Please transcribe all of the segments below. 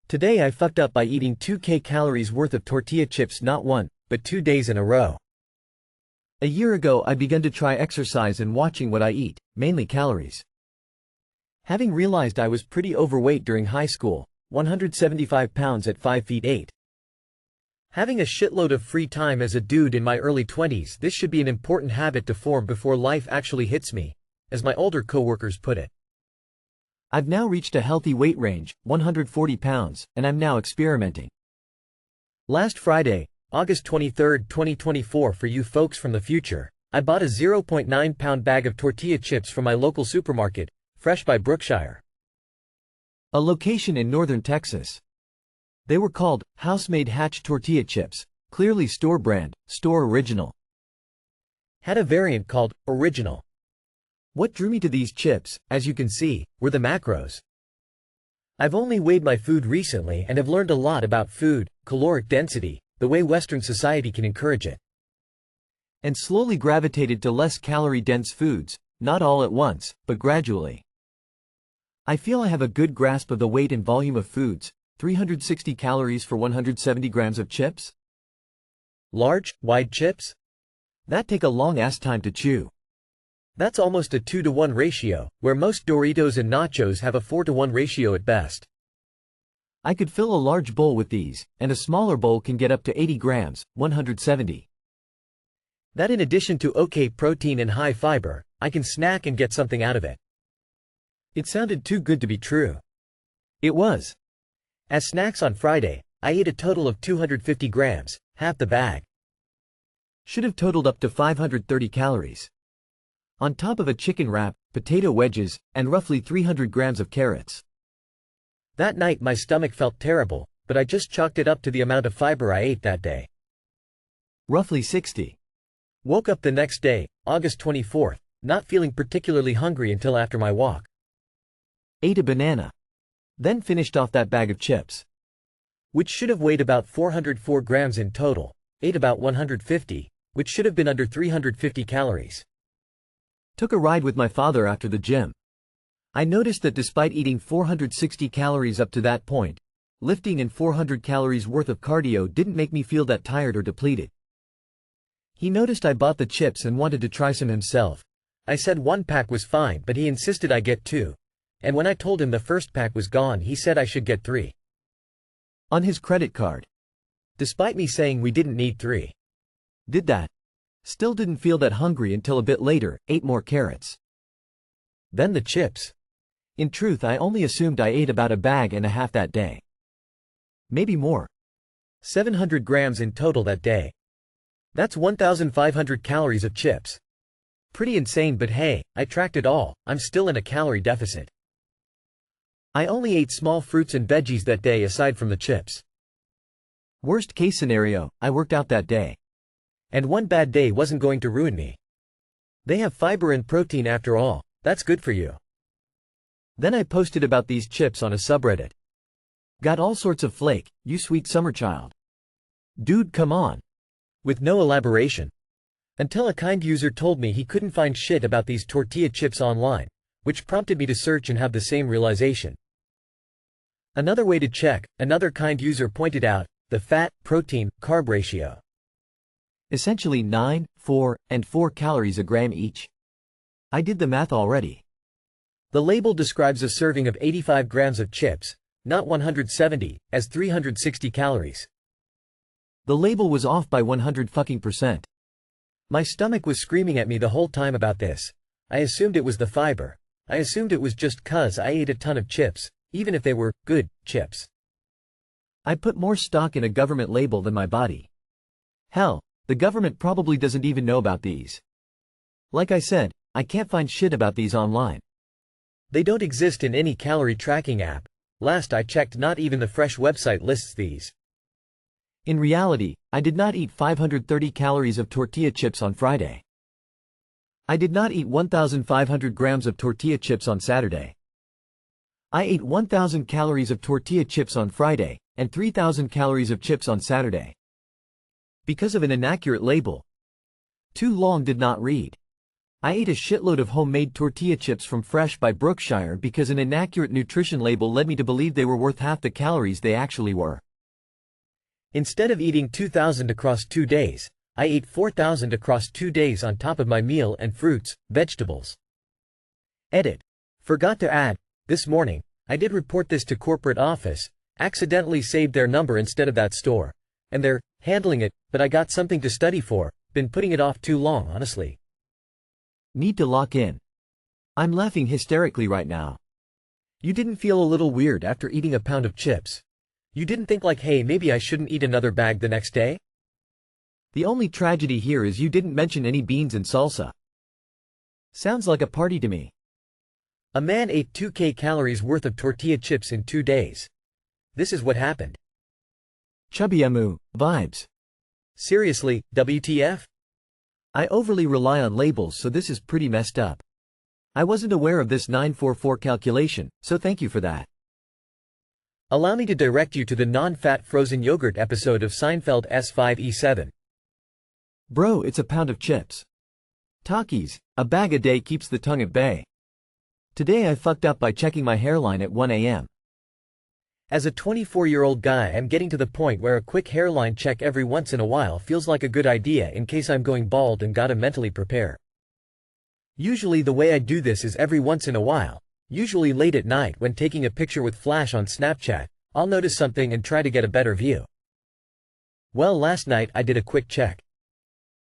Today I fucked up by eating 2k calories worth of tortilla chips not one, but 2 days in a row. A year ago I began to try exercise and watching what I eat, mainly calories. Having realized I was pretty overweight during high school, 175 pounds at 5 feet 8. Having a shitload of free time as a dude in my early 20s, this should be an important habit to form before life actually hits me, as my older coworkers put it. I've now reached a healthy weight range, 140 pounds, and I'm now experimenting. Last Friday, August 23, 2024, for you folks from the future, I bought a 0.9-pound bag of tortilla chips from my local supermarket, Fresh by Brookshire, a location in northern Texas. They were called house-made Hatch tortilla chips, clearly store brand, store original. Had a variant called Original. What drew me to these chips, as you can see, were the macros. I've only weighed my food recently and have learned a lot about food, caloric density, the way Western society can encourage it, and slowly gravitated to less calorie-dense foods, not all at once, but gradually. I feel I have a good grasp of the weight and volume of foods, 360 calories for 170 grams of chips? Large, wide chips? That take a long-ass time to chew. That's almost a 2-to-1 ratio, where most Doritos and nachos have a 4-to-1 ratio at best. I could fill a large bowl with these, and a smaller bowl can get up to 80 grams, 170. That in addition to okay protein and high fiber, I can snack and get something out of it. It sounded too good to be true. It was. As snacks on Friday, I ate a total of 250 grams, half the bag. Should have totaled up to 530 calories. On top of a chicken wrap, potato wedges, and roughly 300 grams of carrots. That night my stomach felt terrible, but I just chalked it up to the amount of fiber I ate that day. Roughly 60. Woke up the next day, August 24th, not feeling particularly hungry until after my walk. Ate a banana. Then finished off that bag of chips, which should have weighed about 404 grams in total, ate about 150, which should have been under 350 calories. Took a ride with my father after the gym. I noticed that despite eating 460 calories up to that point, lifting and 400 calories worth of cardio didn't make me feel that tired or depleted. He noticed I bought the chips and wanted to try some himself. I said one pack was fine, but he insisted I get 2. And when I told him the first pack was gone, he said I should get 3. On his credit card. Despite me saying we didn't need 3. Did that. Still didn't feel that hungry until a bit later, ate more carrots. Then the chips. In truth, I only assumed I ate about a bag and a half that day. Maybe more. 700 grams in total that day. That's 1,500 calories of chips. Pretty insane, but hey, I tracked it all, I'm still in a calorie deficit. I only ate small fruits and veggies that day aside from the chips. Worst case scenario, I worked out that day. And one bad day wasn't going to ruin me. They have fiber and protein after all, that's good for you. Then I posted about these chips on a subreddit. Got all sorts of flake, you sweet summer child. Dude, come on. With no elaboration. Until a kind user told me he couldn't find shit about these tortilla chips online, which prompted me to search and have the same realization. Another way to check, another kind user pointed out, the fat, protein, carb ratio. Essentially 9, 4, and 4 calories a gram each. I did the math already. The label describes a serving of 85 grams of chips, not 170, as 360 calories. The label was off by 100%. My stomach was screaming at me the whole time about this. I assumed it was the fiber. I assumed it was just 'cause I ate a ton of chips, even if they were good chips. I put more stock in a government label than my body. Hell, the government probably doesn't even know about these. Like I said, I can't find shit about these online. They don't exist in any calorie tracking app. Last I checked, not even the Fresh website lists these. In reality, I did not eat 530 calories of tortilla chips on Friday. I did not eat 1,500 grams of tortilla chips on Saturday. I ate 1,000 calories of tortilla chips on Friday, and 3,000 calories of chips on Saturday. Because of an inaccurate label. Too long, did not read. I ate a shitload of homemade tortilla chips from Fresh by Brookshire because an inaccurate nutrition label led me to believe they were worth half the calories they actually were. Instead of eating 2,000 across 2 days, I ate 4,000 across 2 days on top of my meal and fruits, vegetables. Edit. Forgot to add, this morning, I did report this to corporate office, accidentally saved their number instead of that store, and they're handling it, but I got something to study for, been putting it off too long honestly. Need to lock in. I'm laughing hysterically right now. You didn't feel a little weird after eating a pound of chips? You didn't think like, hey, maybe I shouldn't eat another bag the next day? The only tragedy here is you didn't mention any beans and salsa. Sounds like a party to me. A man ate 2,000 calories worth of tortilla chips in 2 days. This is what happened. Chubby vibes. Seriously, WTF? I overly rely on labels, so this is pretty messed up. I wasn't aware of this 944 calculation, so thank you for that. Allow me to direct you to the non-fat frozen yogurt episode of Seinfeld S5E7. Bro, it's a pound of chips. Takis, a bag a day keeps the tongue at bay. Today I fucked up by checking my hairline at 1 a.m. As a 24-year-old guy, I'm getting to the point where a quick hairline check every once in a while feels like a good idea in case I'm going bald and gotta mentally prepare. Usually the way I do this is every once in a while, usually late at night when taking a picture with flash on Snapchat, I'll notice something and try to get a better view. Well, last night I did a quick check.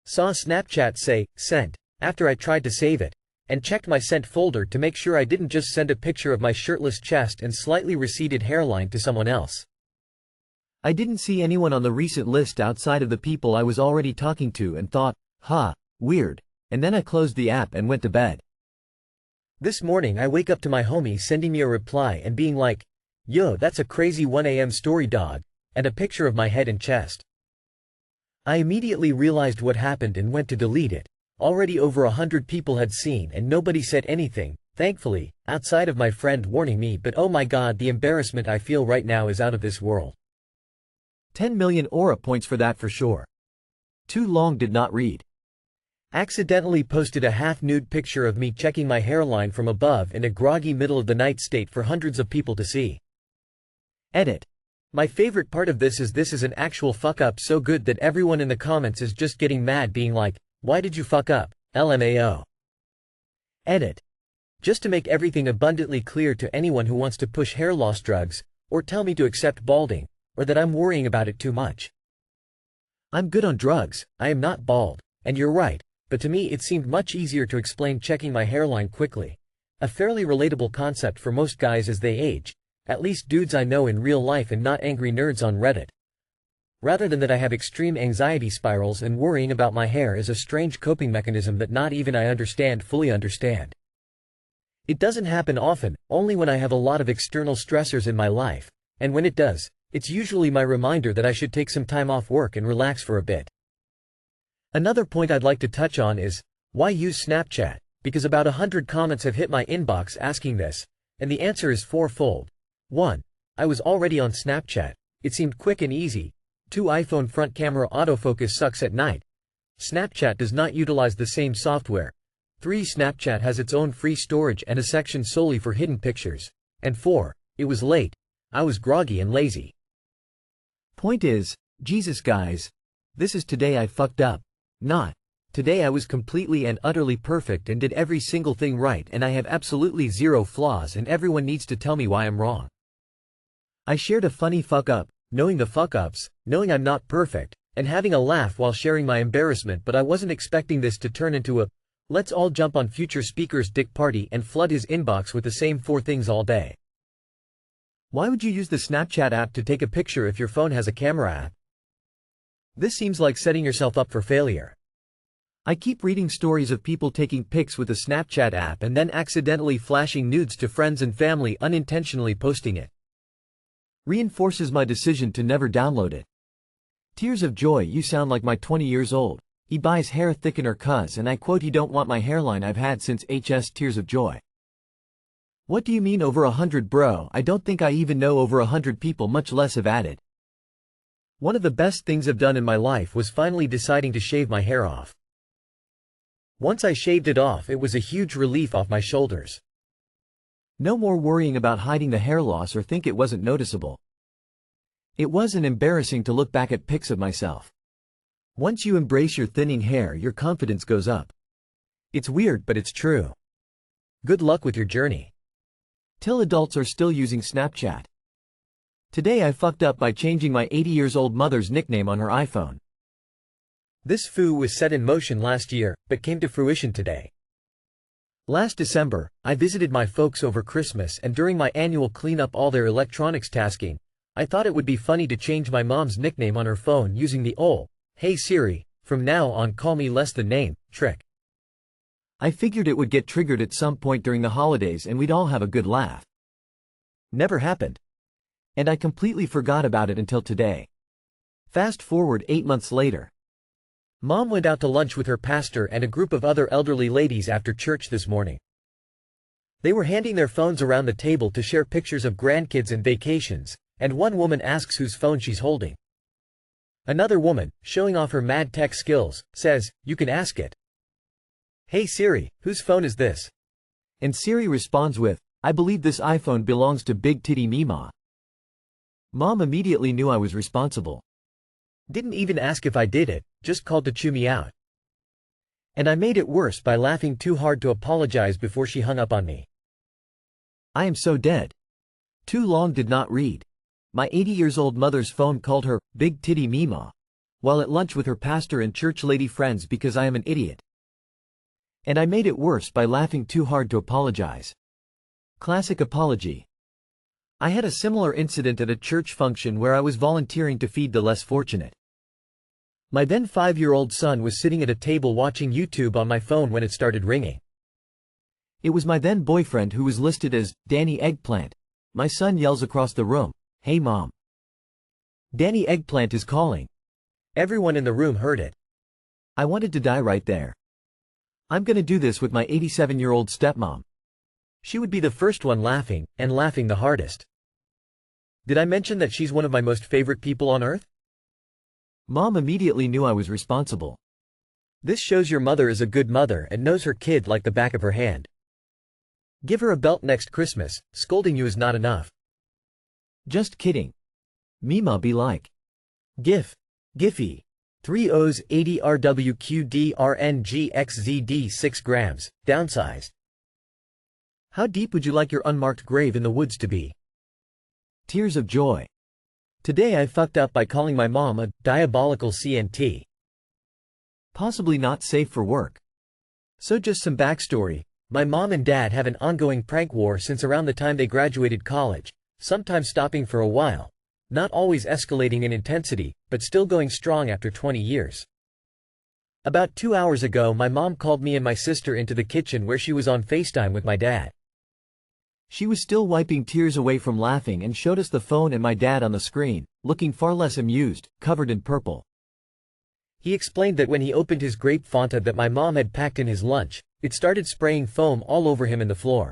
Saw Snapchat say, sent, after I tried to save it, and checked my sent folder to make sure I didn't just send a picture of my shirtless chest and slightly receded hairline to someone else. I didn't see anyone on the recent list outside of the people I was already talking to and thought, weird, and then I closed the app and went to bed. This morning I wake up to my homie sending me a reply and being like, yo, that's a crazy 1 a.m. story dog, and a picture of my head and chest. I immediately realized what happened and went to delete it. Already over 100 people had seen and nobody said anything, thankfully, outside of my friend warning me, but oh my god, the embarrassment I feel right now is out of this world. 10 million aura points for that for sure. Too long did not read. Accidentally posted a half-nude picture of me checking my hairline from above in a groggy middle-of-the-night state for hundreds of people to see. Edit. My favorite part of this is an actual fuck-up so good that everyone in the comments is just getting mad being like, why did you fuck up, LMAO? Edit. Just to make everything abundantly clear to anyone who wants to push hair loss drugs, or tell me to accept balding, or that I'm worrying about it too much. I'm good on drugs, I am not bald, and you're right, but to me it seemed much easier to explain checking my hairline quickly. A fairly relatable concept for most guys as they age, at least dudes I know in real life and not angry nerds on Reddit. Rather than that I have extreme anxiety spirals and worrying about my hair is a strange coping mechanism that not even I fully understand. It doesn't happen often, only when I have a lot of external stressors in my life, and when it does, it's usually my reminder that I should take some time off work and relax for a bit. Another point I'd like to touch on is, why use Snapchat? Because about 100 comments have hit my inbox asking this, and the answer is fourfold. 1. I was already on Snapchat. It seemed quick and easy. 2. iPhone front camera autofocus sucks at night. Snapchat does not utilize the same software. 3. Snapchat has its own free storage and a section solely for hidden pictures. And 4. It was late. I was groggy and lazy. Point is, Jesus guys. This is today I fucked up. Not. Today I was completely and utterly perfect and did every single thing right and I have absolutely zero flaws and everyone needs to tell me why I'm wrong. I shared a funny fuck up. Knowing the fuck-ups, knowing I'm not perfect, and having a laugh while sharing my embarrassment, but I wasn't expecting this to turn into a let's all jump on future speaker's dick party and flood his inbox with the same 4 things all day. Why would you use the Snapchat app to take a picture if your phone has a camera app? This seems like setting yourself up for failure. I keep reading stories of people taking pics with the Snapchat app and then accidentally flashing nudes to friends and family, unintentionally posting it. Reinforces my decision to never download it. Tears of joy, you sound like my 20 years old. He buys hair thickener cuz and I quote he don't want my hairline I've had since HS tears of joy. What do you mean over 100 bro? I don't think I even know over 100 people, much less have added. One of the best things I've done in my life was finally deciding to shave my hair off. Once I shaved it off, it was a huge relief off my shoulders. No more worrying about hiding the hair loss or think it wasn't noticeable. It wasn't embarrassing to look back at pics of myself. Once you embrace your thinning hair, your confidence goes up. It's weird, but it's true. Good luck with your journey. Till adults are still using Snapchat. Today I fucked up by changing my 80-year-old mother's nickname on her iPhone. This foo was set in motion last year, but came to fruition today. Last December, I visited my folks over Christmas, and during my annual clean up all their electronics tasking, I thought it would be funny to change my mom's nickname on her phone using the "Hey Siri, from now on call me less than name" trick. I figured it would get triggered at some point during the holidays and we'd all have a good laugh. Never happened. And I completely forgot about it until today. Fast forward 8 months later. Mom went out to lunch with her pastor and a group of other elderly ladies after church this morning. They were handing their phones around the table to share pictures of grandkids and vacations, and one woman asks whose phone she's holding. Another woman, showing off her mad tech skills, says, "You can ask it. Hey Siri, whose phone is this?" And Siri responds with, "I believe this iPhone belongs to Big Titty Mima." Mom immediately knew I was responsible. Didn't even ask if I did it, just called to chew me out. And I made it worse by laughing too hard to apologize before she hung up on me. I am so dead. Too long did not read. My 80-year-old mother's phone called her Big Titty Mima while at lunch with her pastor and church lady friends because I am an idiot. And I made it worse by laughing too hard to apologize. Classic apology. I had a similar incident at a church function where I was volunteering to feed the less fortunate. My then 5-year-old son was sitting at a table watching YouTube on my phone when it started ringing. It was my then boyfriend who was listed as Danny Eggplant. My son yells across the room, "Hey Mom. Danny Eggplant is calling." Everyone in the room heard it. I wanted to die right there. I'm gonna do this with my 87-year-old stepmom. She would be the first one laughing, and laughing the hardest. Did I mention that she's one of my most favorite people on earth? Mom immediately knew I was responsible. This shows your mother is a good mother and knows her kid like the back of her hand. Give her a belt next Christmas, scolding you is not enough. Just kidding. Mima be like. Giphy. 3 O's 80 RWQDRNGXZD 6 grams, downsized. How deep would you like your unmarked grave in the woods to be? Tears of joy. Today I fucked up by calling my mom a diabolical CNT. Possibly not safe for work. So just some backstory, my mom and dad have an ongoing prank war since around the time they graduated college, sometimes stopping for a while, not always escalating in intensity, but still going strong after 20 years. About 2 hours ago my mom called me and my sister into the kitchen where she was on FaceTime with my dad. She was still wiping tears away from laughing and showed us the phone and my dad on the screen, looking far less amused, covered in purple. He explained that when he opened his grape Fanta that my mom had packed in his lunch, it started spraying foam all over him and the floor.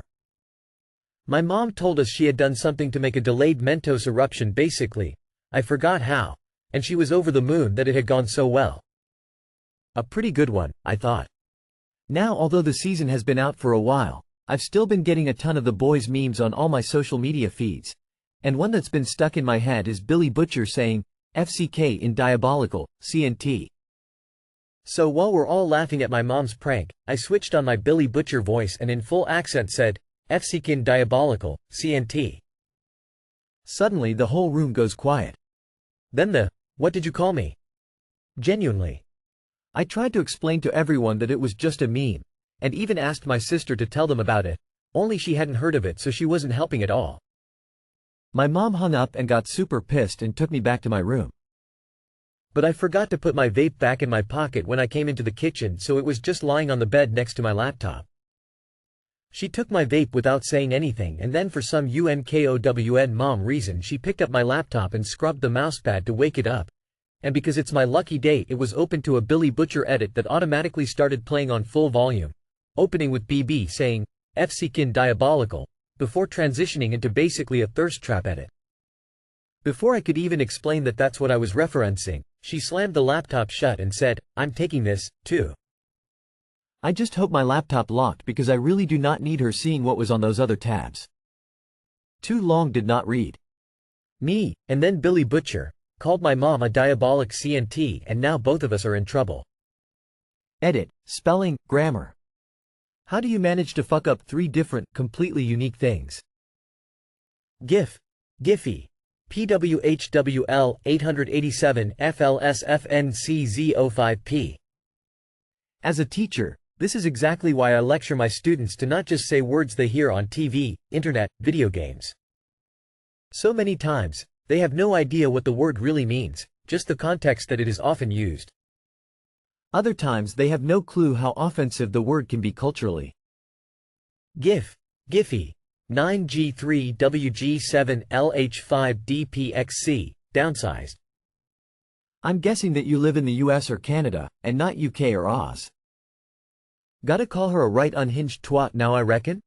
My mom told us she had done something to make a delayed Mentos eruption basically, I forgot how, and she was over the moon that it had gone so well. A pretty good one, I thought. Now although the season has been out for a while, I've still been getting a ton of the boys' memes on all my social media feeds, and one that's been stuck in my head is Billy Butcher saying, FCK in diabolical, CNT. So while we're all laughing at my mom's prank, I switched on my Billy Butcher voice and in full accent said, FCK diabolical, CNT. Suddenly the whole room goes quiet. Then what did you call me? Genuinely. I tried to explain to everyone that it was just a meme, and even asked my sister to tell them about it, only she hadn't heard of it so she wasn't helping at all. My mom hung up and got super pissed and took me back to my room. But I forgot to put my vape back in my pocket when I came into the kitchen, so it was just lying on the bed next to my laptop. She took my vape without saying anything, and then for some UNKOWN mom reason she picked up my laptop and scrubbed the mousepad to wake it up. And because it's my lucky day, it was open to a Billy Butcher edit that automatically started playing on full volume, opening with BB saying, FCK diabolical, before transitioning into basically a thirst trap edit. Before I could even explain that that's what I was referencing, she slammed the laptop shut and said, I'm taking this, too. I just hope my laptop locked because I really do not need her seeing what was on those other tabs. Too long did not read. Me, and then Billy Butcher, called my mom a diabolic CNT and now both of us are in trouble. Edit, spelling, grammar. How do you manage to fuck up 3 different, completely unique things? GIF, Giphy, PWHWL 887 FLSFNCZ05P. As a teacher, this is exactly why I lecture my students to not just say words they hear on TV, internet, video games. So many times, they have no idea what the word really means, just the context that it is often used. Other times they have no clue how offensive the word can be culturally. GIF, Giphy, 9G3WG7LH5DPXC, downsized. I'm guessing that you live in the US or Canada, and not UK or Oz. Gotta call her a right unhinged twat now I reckon?